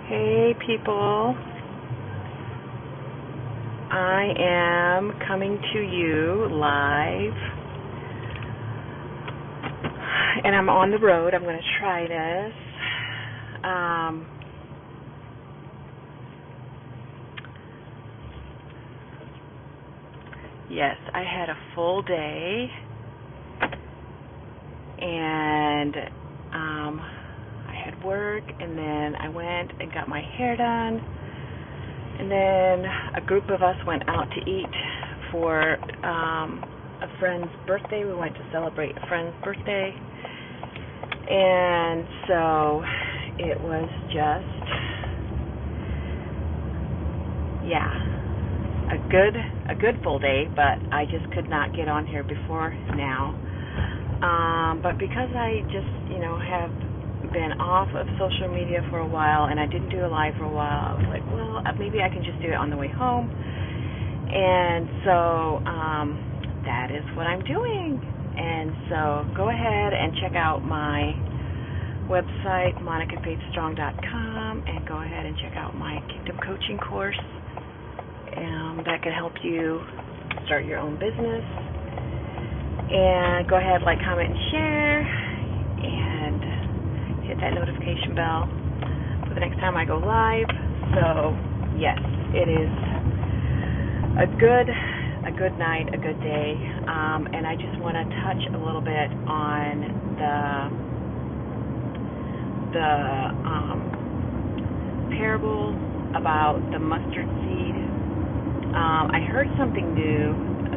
Hey people, I am coming to you live, and I'm on the road. I'm going to try this. Yes, I had a full day, and I had work, and then I went and got my hair done, and then a group of us went out to eat for a friend's birthday. We went to celebrate a friend's birthday, and so it was just, a good full day, but I just could not get on here before now. But because I just, have been off of social media for a while, and I didn't do a live for a while, I was like, well, maybe I can just do it on the way home. And so that is what I'm doing. And so go ahead and check out my website, monicafaithstrong.com, and go ahead and check out my Kingdom Coaching course. That can help you start your own business. And go ahead, like, comment, and share, and hit that notification bell for the next time I go live. So, yes, it is a good night, a good day, and I just want to touch a little bit on the parable about the mustard seed. I heard something new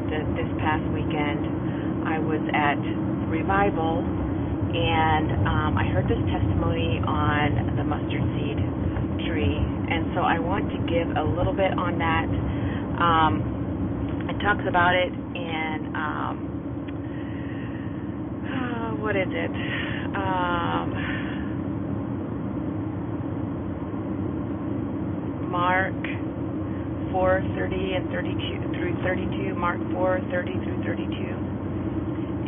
this past weekend. I was at Revival, and I heard this testimony on the mustard seed tree, and so I want to give a little bit on that. It talks about it in, what is it? Mark 4:30 and 32 through 32. Mark 4:30 through 32.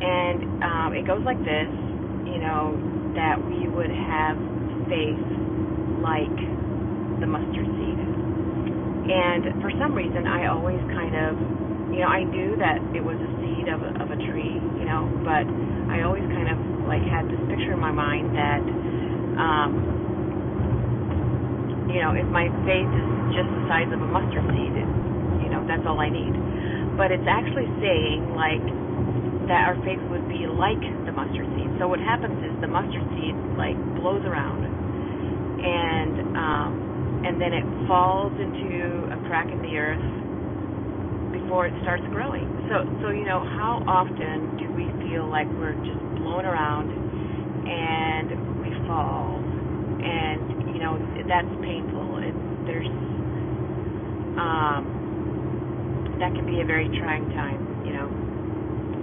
And it goes like this, that we would have faith like the mustard seed. And for some reason, I always kind of, I knew that it was a seed of a tree, but I always kind of like had this picture in my mind that, if my faith is just the size of a mustard seed, that's all I need. But it's actually saying, like, that our faith would be like the mustard seed. So what happens is the mustard seed, like, blows around, and then it falls into a crack in the earth before it starts growing. So how often do we feel like we're just blown around and we fall, and that's painful. That can be a very trying time,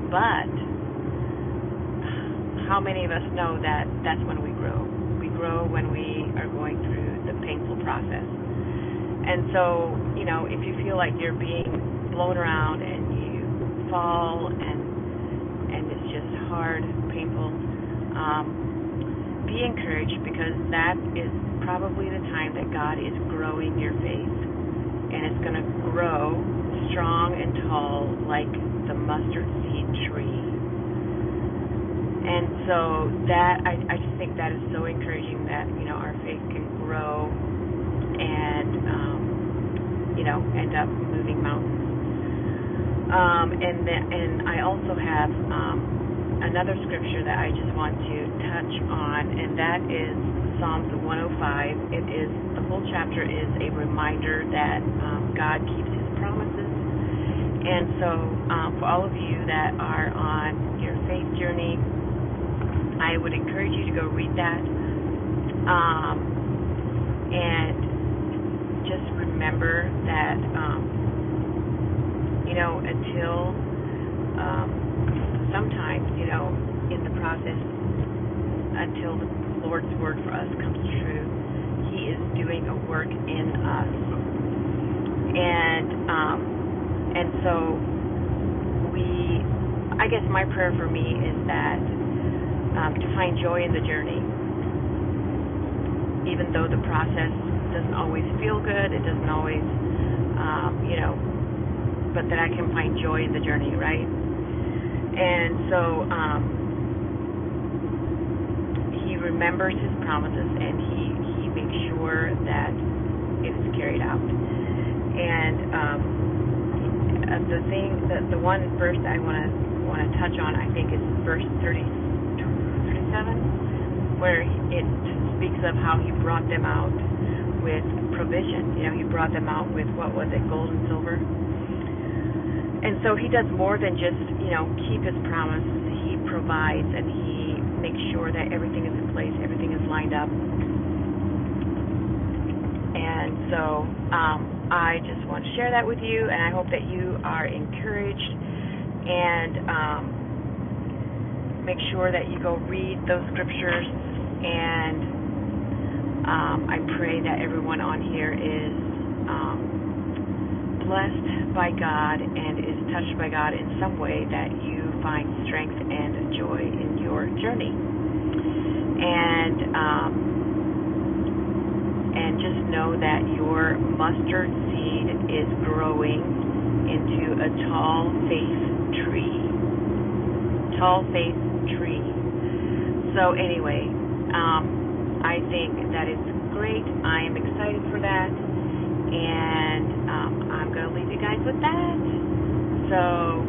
but how many of us know that that's when we grow? We grow when we are going through the painful process. And so, if you feel like you're being blown around and you fall and it's just hard, painful, be encouraged, because that is probably the time that God is growing your faith, and it's going to grow strong and tall like the mustard seed tree. And so that I just think that is so encouraging, that our faith can grow and end up moving mountains. And I also have another scripture that I just want to touch on, and that is Psalms 105. The whole chapter is a reminder that God keeps His promises. And so for all of you that are on your faith journey, I would encourage you to go read that, and just remember that, until sometimes, in the process, until the Lord's word for us comes true, He is doing a work in us. And so I guess my prayer for me is that to find joy in the journey, even though the process doesn't always feel good. It doesn't always, but that I can find joy in the journey, right? And so he remembers his promises, and he makes sure that it is carried out. And the one verse I want to touch on, I think, is verse 37, where it speaks of how he brought them out with provision. He brought them out with, what was it, gold and silver. And so he does more than just, keep his promise. He provides, and he makes sure that everything is in place, everything is lined up. And so I just want to share that with you, and I hope that you are encouraged, and make sure that you go read those scriptures, and I pray that everyone on here is blessed by God and is touched by God in some way, that you find strength and joy in your journey. And just know that your mustard seed is growing into a tall faith tree. Tall faith tree. So anyway, I think that is great. I am excited for that. And I'm going to leave you guys with that. So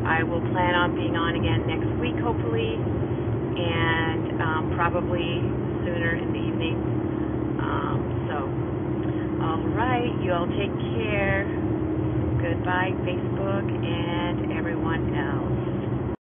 I will plan on being on again next week, hopefully, and probably sooner in the evening. All right, you all take care. Goodbye, Facebook, and